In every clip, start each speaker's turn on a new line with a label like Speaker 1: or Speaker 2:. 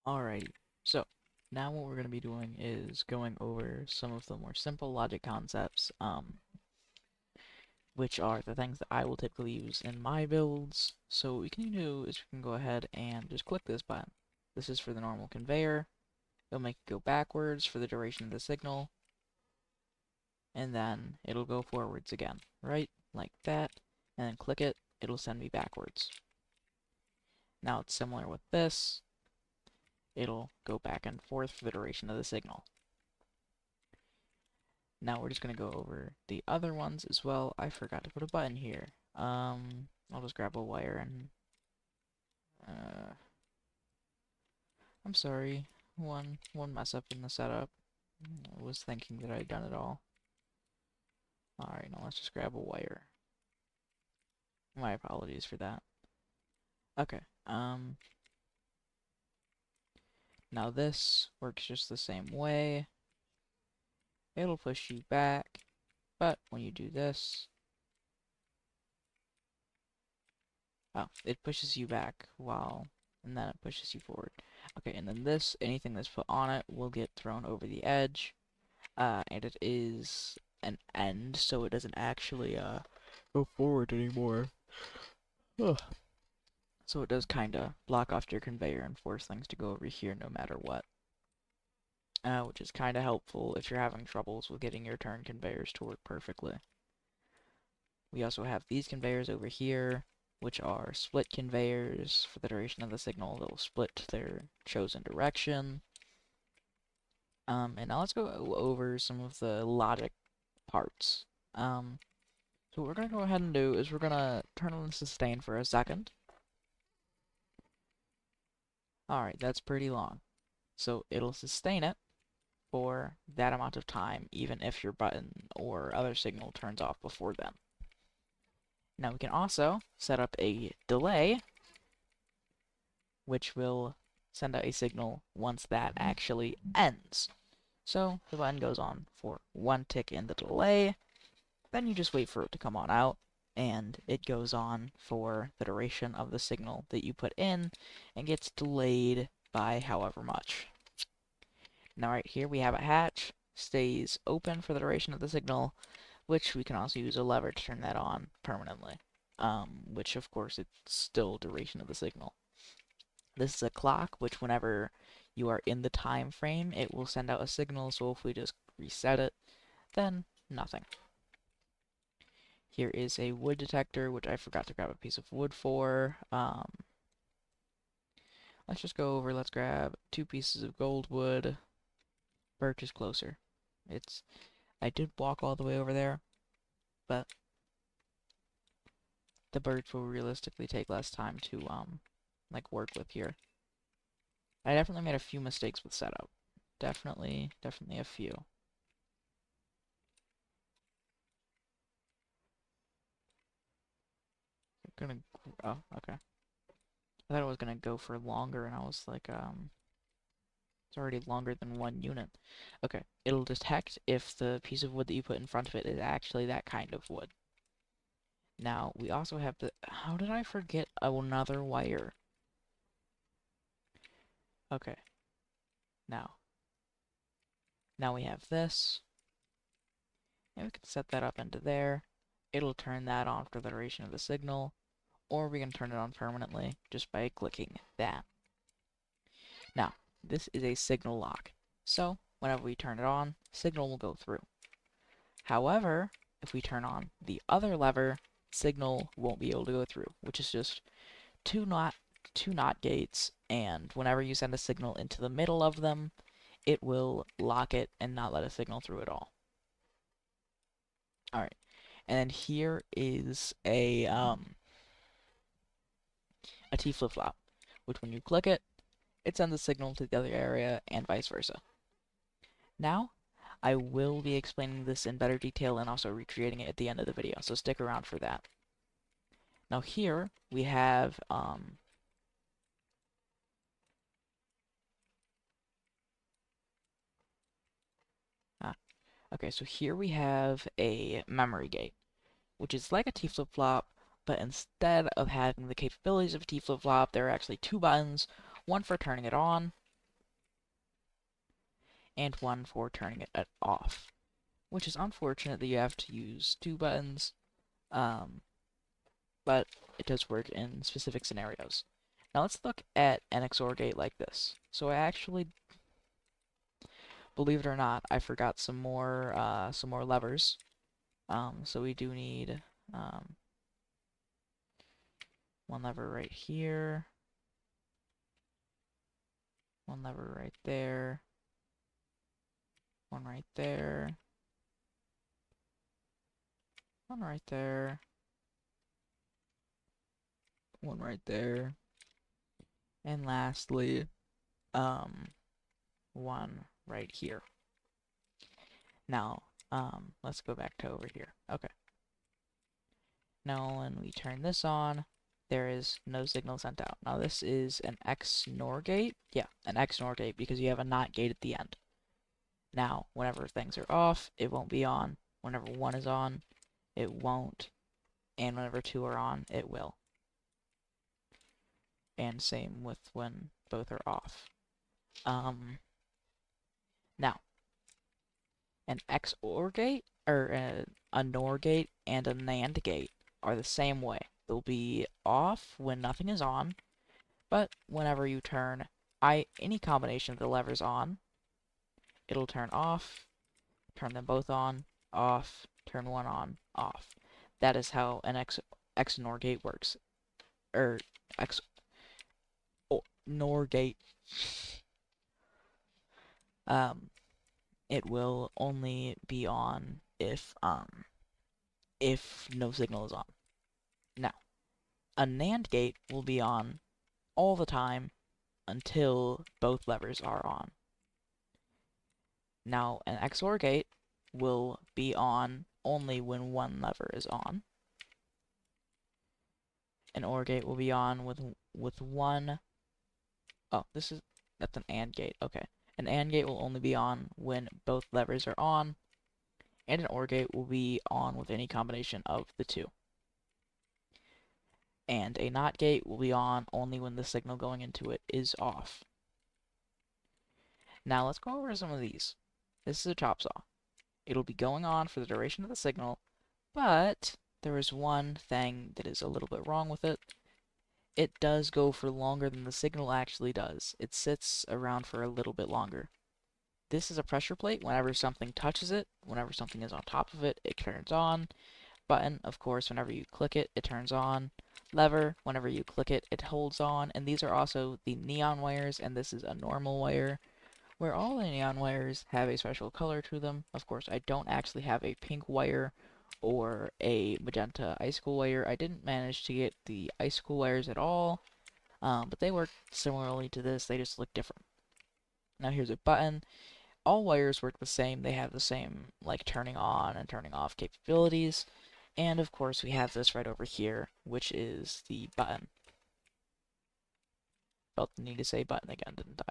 Speaker 1: Alrighty, so now what we're going to be doing is going over some of the more simple logic concepts, which are the things that I will typically use in my builds. So what we can do is we can go ahead and just click this button. This is for the normal conveyor. It'll make it go backwards for the duration of the signal, and then it'll go forwards again, right? Like that, and then click it, it'll send me backwards. Now it's similar with this. It'll go back and forth for the duration of the signal. Now we're just going to go over the other ones as well. I forgot to put a button here. I'll just grab a wire and... I'm sorry. One mess up in the setup. I was thinking that I'd done it all. Alright, now let's just grab a wire. My apologies for that. Okay, now this works just the same way. It'll push you back, but when you do this... Oh, it pushes you back and then it pushes you forward. Okay, and then this, anything that's put on it will get thrown over the edge, and it is an end, so it doesn't actually, go forward anymore. Ugh. So it does kinda block off your conveyor and force things to go over here no matter what. Which is kinda helpful if you're having troubles with getting your turn conveyors to work perfectly. We also have these conveyors over here, which are split conveyors for the duration of the signal. They'll split their chosen direction. And now let's go over some of the logic parts. So what we're going to go ahead and do is we're going to turn on the sustain for a second. Alright, that's pretty long. So it'll sustain it for that amount of time, even if your button or other signal turns off before then. Now we can also set up a delay, which will send out a signal once that actually ends. So the button goes on for one tick in the delay, then you just wait for it to come on out, and it goes on for the duration of the signal that you put in, and gets delayed by however much. Now right here we have a hatch, stays open for the duration of the signal, which we can also use a lever to turn that on permanently, which of course it's still duration of the signal. This is a clock, which whenever you are in the time frame, it will send out a signal, so if we just reset it, then nothing. Here is a wood detector, which I forgot to grab a piece of wood for. Let's just go over, let's grab 2 pieces of gold wood. Birch is closer. I did walk all the way over there, but the birch will realistically take less time to, like, work with here. I definitely made a few mistakes with setup. Definitely a few. Oh, okay. I thought it was gonna go for longer, and I was like, it's already longer than 1 unit. Okay, it'll detect if the piece of wood that you put in front of it is actually that kind of wood. Now, we also have the... How did I forget another wire? Okay. Now we have this. And we can set that up into there. It'll turn that on for the duration of the signal. Or we can turn it on permanently just by clicking that. Now, this is a signal lock. So, whenever we turn it on, signal will go through. However, if we turn on the other lever, signal won't be able to go through, which is just two NOT gates, and whenever you send a signal into the middle of them, it will lock it and not let a signal through at all. Alright, and then here is a T flip-flop, which when you click it, it sends a signal to the other area, and vice versa. Now, I will be explaining this in better detail and also recreating it at the end of the video, so stick around for that. Now here, we have, okay, so here we have a memory gate, which is like a T flip-flop, but instead of having the capabilities of a T flip-flop, there are actually 2 buttons, one for turning it on, and one for turning it off, which is unfortunate that you have to use two buttons, but it does work in specific scenarios. Now let's look at an XOR gate like this. So I actually, believe it or not, I forgot some more levers. So we do need one lever right here, one lever right there, one right there, one right there, one right there, and lastly, one right here. Now, let's go back to over here. Okay. Now, when we turn this on, there is no signal sent out. Now, this is an XNOR gate. Yeah, an XNOR gate because you have a NOT gate at the end. Now, whenever things are off, it won't be on. Whenever one is on, it won't. And whenever two are on, it will. And same with when both are off. Now, an XOR gate, or a NOR gate, and a NAND gate are the same way. They'll be off when nothing is on, but whenever you turn any combination of the levers on, it'll turn off, turn them both on, off, turn one on, off. That is how an XNOR gate works. Or NOR gate. It will only be on if no signal is on. Now, a NAND gate will be on all the time until both levers are on. Now, an XOR gate will be on only when one lever is on. An OR gate will be on with one. Oh, that's an AND gate. Okay. An AND gate will only be on when both levers are on, and an OR gate will be on with any combination of the two. And a NOT gate will be on only when the signal going into it is off. Now let's go over some of these. This is a chop saw. It'll be going on for the duration of the signal, but there is one thing that is a little bit wrong with it. It does go for longer than the signal actually does. It sits around for a little bit longer. This is a pressure plate. Whenever something touches it, whenever something is on top of it, it turns on. Button, of course, whenever you click it, it turns on. Lever, whenever you click it, it holds on. And these are also the neon wires, and this is a normal wire, where all the neon wires have a special color to them. Of course, I don't actually have a pink wire or a magenta icicle wire. I didn't manage to get the icicle wires at all, but they work similarly to this. They just look different. Now here's a button. All wires work the same. They have the same, like, turning on and turning off capabilities. And of course, we have this right over here, which is the button. Felt the need to say button again, didn't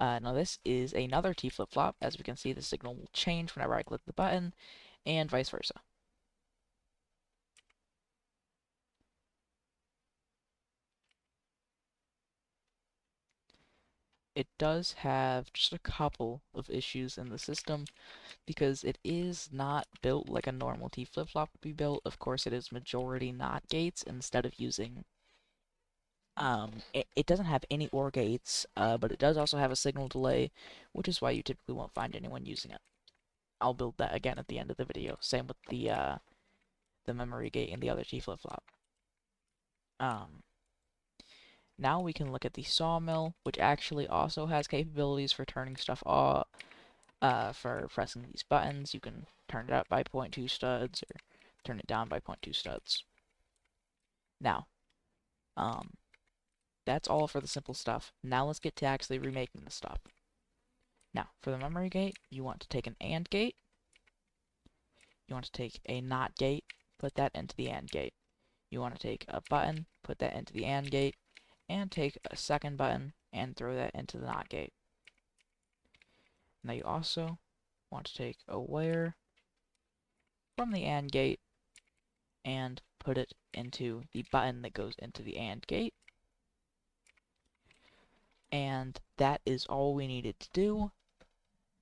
Speaker 1: I? Now this is another T flip-flop. As we can see, the signal will change whenever I click the button, and vice versa. It does have just a couple of issues in the system, because it is not built like a normal T flip-flop would be built. Of course, it is majority NOT gates instead of using it doesn't have any OR gates, but it does also have a signal delay, which is why you typically won't find anyone using it. I'll build that again at the end of the video. Same with the memory gate and the other T flip-flop. Now we can look at the sawmill, which actually also has capabilities for turning stuff off, for pressing these buttons. You can turn it up by 0.2 studs, or turn it down by 0.2 studs. Now, that's all for the simple stuff. Now let's get to actually remaking the stuff. Now, for the memory gate, you want to take an AND gate. You want to take a NOT gate, put that into the AND gate. You want to take a button, put that into the AND gate, and take a second button and throw that into the NOT gate. Now you also want to take a wire from the AND gate and put it into the button that goes into the AND gate. And that is all we needed to do.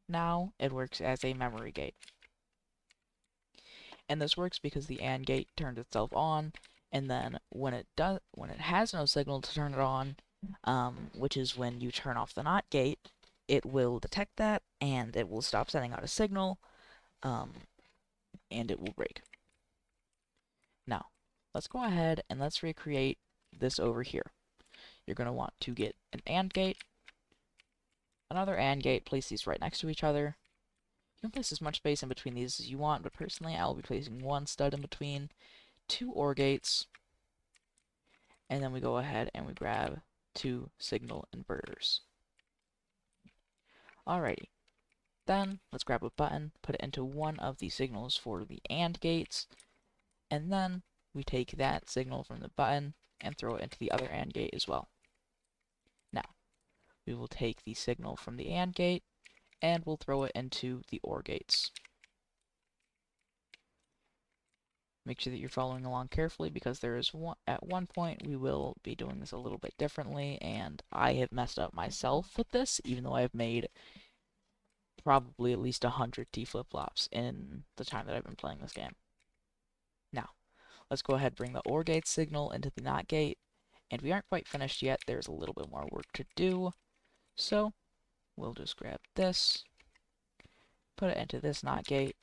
Speaker 1: Now it works as a memory gate. And this works because the AND gate turns itself on, and then when it has no signal to turn it on, which is when you turn off the NOT gate, it will detect that and it will stop sending out a signal, and it will break. Now, let's go ahead and let's recreate this over here. You're going to want to get an AND gate, another AND gate, place these right next to each other. You can place as much space in between these as you want, but personally I will be placing one stud in between, two OR gates, and then we go ahead and we grab two signal inverters. Alrighty, then let's grab a button, put it into one of the signals for the AND gates, and then we take that signal from the button and throw it into the other AND gate as well. Now, we will take the signal from the AND gate and we'll throw it into the OR gates. Make sure that you're following along carefully because at one point we will be doing this a little bit differently, and I have messed up myself with this, even though I've made probably at least 100 T flip-flops in the time that I've been playing this game. Now, let's go ahead and bring the OR gate signal into the NOT gate, and we aren't quite finished yet. There's a little bit more work to do, so we'll just grab this, put it into this NOT gate,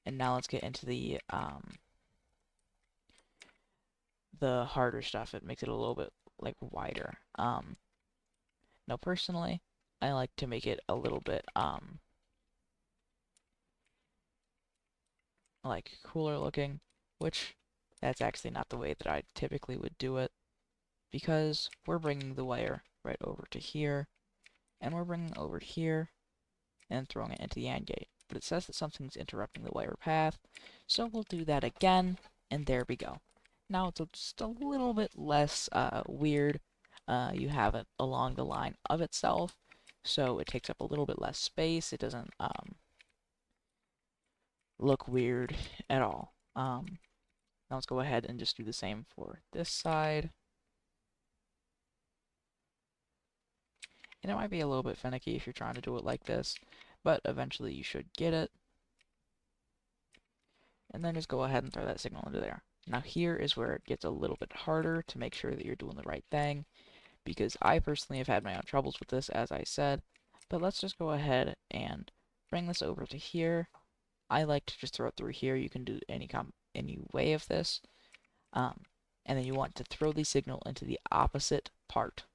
Speaker 1: and now let's get into the harder stuff. It makes it a little bit like wider. Now personally, I like to make it a little bit like cooler looking, which that's actually not the way that I typically would do it, because we're bringing the wire right over to here, and we're bringing it over here and throwing it into the AND gate. But it says that something's interrupting the wire path, so we'll do that again, and there we go. Now it's just a little bit less weird. You have it along the line of itself, so it takes up a little bit less space. It doesn't look weird at all. Now let's go ahead and just do the same for this side. And it might be a little bit finicky if you're trying to do it like this, but eventually you should get it. And then just go ahead and throw that signal into there. Now here is where it gets a little bit harder to make sure that you're doing the right thing, because I personally have had my own troubles with this, as I said. But let's just go ahead and bring this over to here. I like to just throw it through here. You can do any way of this. And then you want to throw the signal into the opposite part.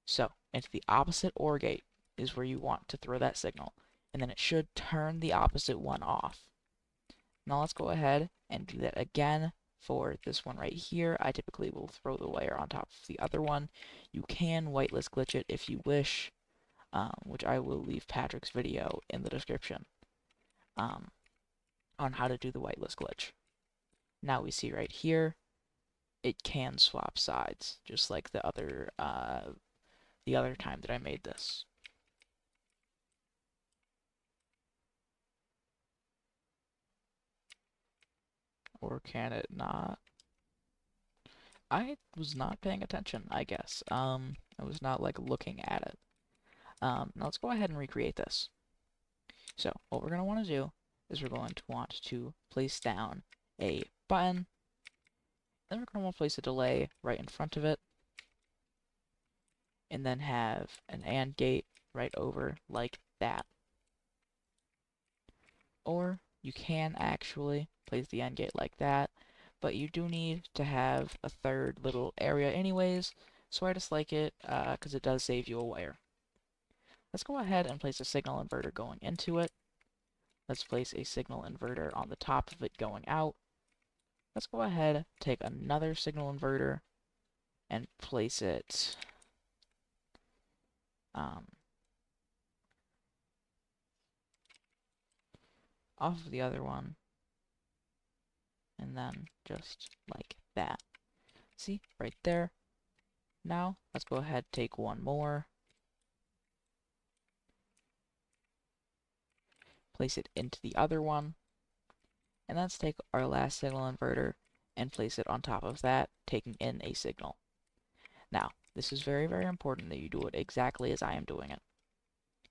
Speaker 1: So, into the opposite OR gate is where you want to throw that signal. And then it should turn the opposite one off. Now let's go ahead and do that again for this one right here. I typically will throw the wire on top of the other one. You can whitelist glitch it if you wish, which I will leave Patrick's video in the description on how to do the whitelist glitch. Now we see right here, it can swap sides, just like the other time that I made this. Or can it not? I was not paying attention, I guess. I was not, like, looking at it. Now let's go ahead and recreate this. So, what we're going to want to do is we're going to want to place down a button, then we're going to want to place a delay right in front of it, and then have an AND gate right over like that. Or you can actually place the AND gate like that, but you do need to have a third little area anyways, so I just like it because it does save you a wire. Let's go ahead and place a signal inverter going into it. Let's place a signal inverter on the top of it going out. Let's go ahead, take another signal inverter, and place it off of the other one, and then just like that. See, right there. Now, let's go ahead and take one more, place it into the other one, and let's take our last signal inverter and place it on top of that, taking in a signal. Now, this is very, very important that you do it exactly as I am doing it.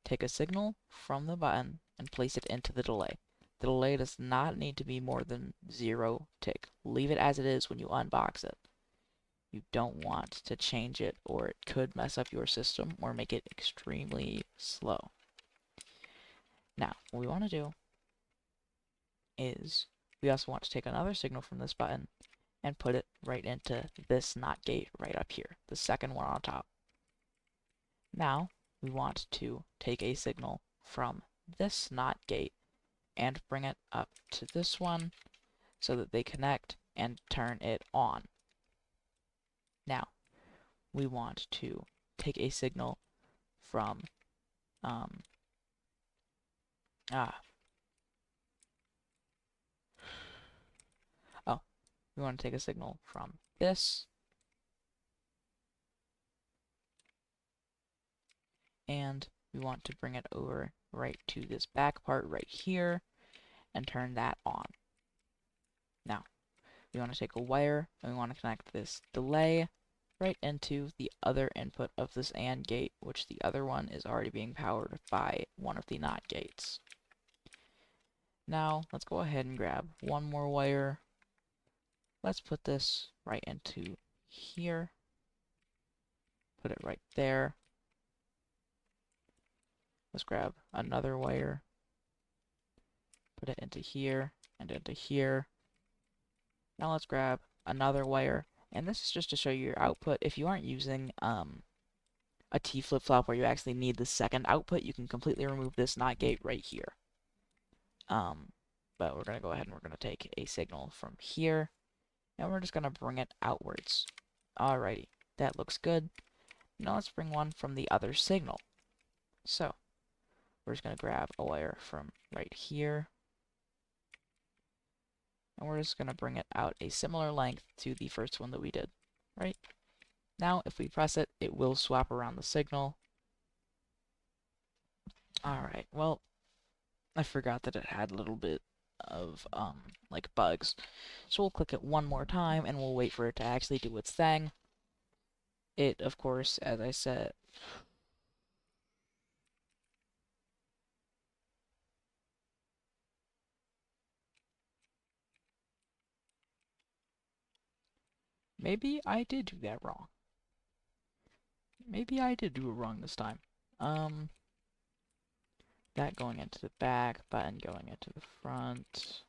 Speaker 1: take a signal from the button and place it into the delay. The delay does not need to be more than 0 tick. Leave it as it is when you unbox it. You don't want to change it, or it could mess up your system or make it extremely slow. Now, what we want to do is we also want to take another signal from this button and put it right into this NOT gate right up here, the second one on top. Now, we want to take a signal from this NOT gate and bring it up to this one so that they connect and turn it on. Now, we want to take a signal from we want to take a signal from this and we want to bring it over right to this back part right here and turn that on. Now, we want to take a wire and we want to connect this delay right into the other input of this AND gate, which the other one is already being powered by one of the NOT gates. Now, let's go ahead and grab one more wire. Let's put this right into here. Put it right there. Let's grab another wire. Put it into here and into here. Now let's grab another wire. And this is just to show you your output. If you aren't using a T flip-flop where you actually need the second output, you can completely remove this NOT gate right here. But we're going to go ahead and we're going to take a signal from here. And we're just going to bring it outwards. Alrighty, that looks good. Now let's bring one from the other signal. So, we're just going to grab a wire from right here. And we're just going to bring it out a similar length to the first one that we did. Right? Now, if we press it, it will swap around the signal. Alright, well, I forgot that it had a little bit of, like bugs. So we'll click it one more time, and we'll wait for it to actually do its thing. It, of course, as I said... Maybe I did do that wrong. Maybe I did do it wrong this time. That going into the back, button going into the front.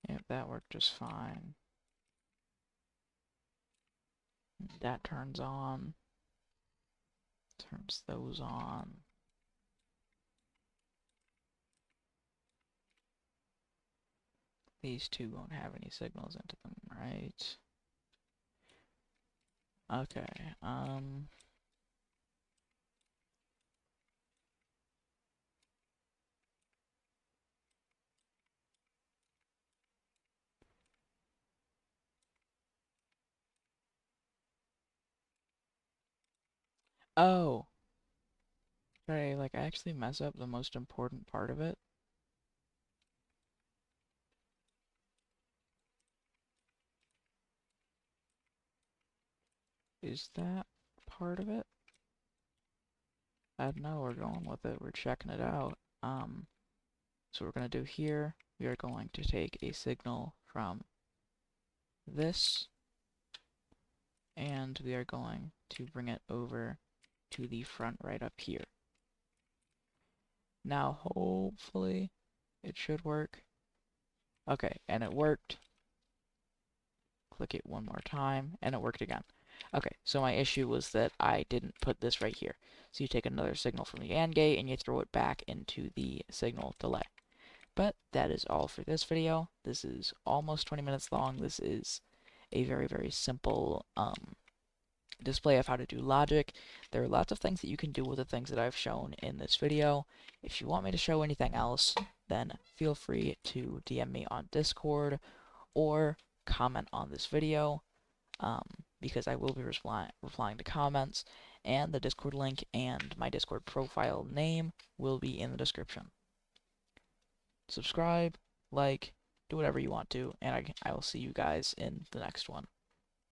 Speaker 1: Yep, that worked just fine. That turns on. Turns those on. These two won't have any signals into them, right? Okay, oh! Did I, like, actually mess up the most important part of it? Is that part of it? I don't know, we're going with it, we're checking it out. So what we're going to do here, we are going to take a signal from this, and we are going to bring it over to the front right up here. Now, hopefully, it should work. Okay, and it worked. Click it one more time, and it worked again. Okay, so my issue was that I didn't put this right here. So you take another signal from the AND gate, and you throw it back into the signal delay. But that is all for this video. This is almost 20 minutes long. This is a very, very simple display of how to do logic. There are lots of things that you can do with the things that I've shown in this video. If you want me to show anything else, then feel free to DM me on Discord or comment on this video, because I will be replying to comments. and the Discord link and my Discord profile name will be in the description. Subscribe, like, do whatever you want to, and I will see you guys in the next one.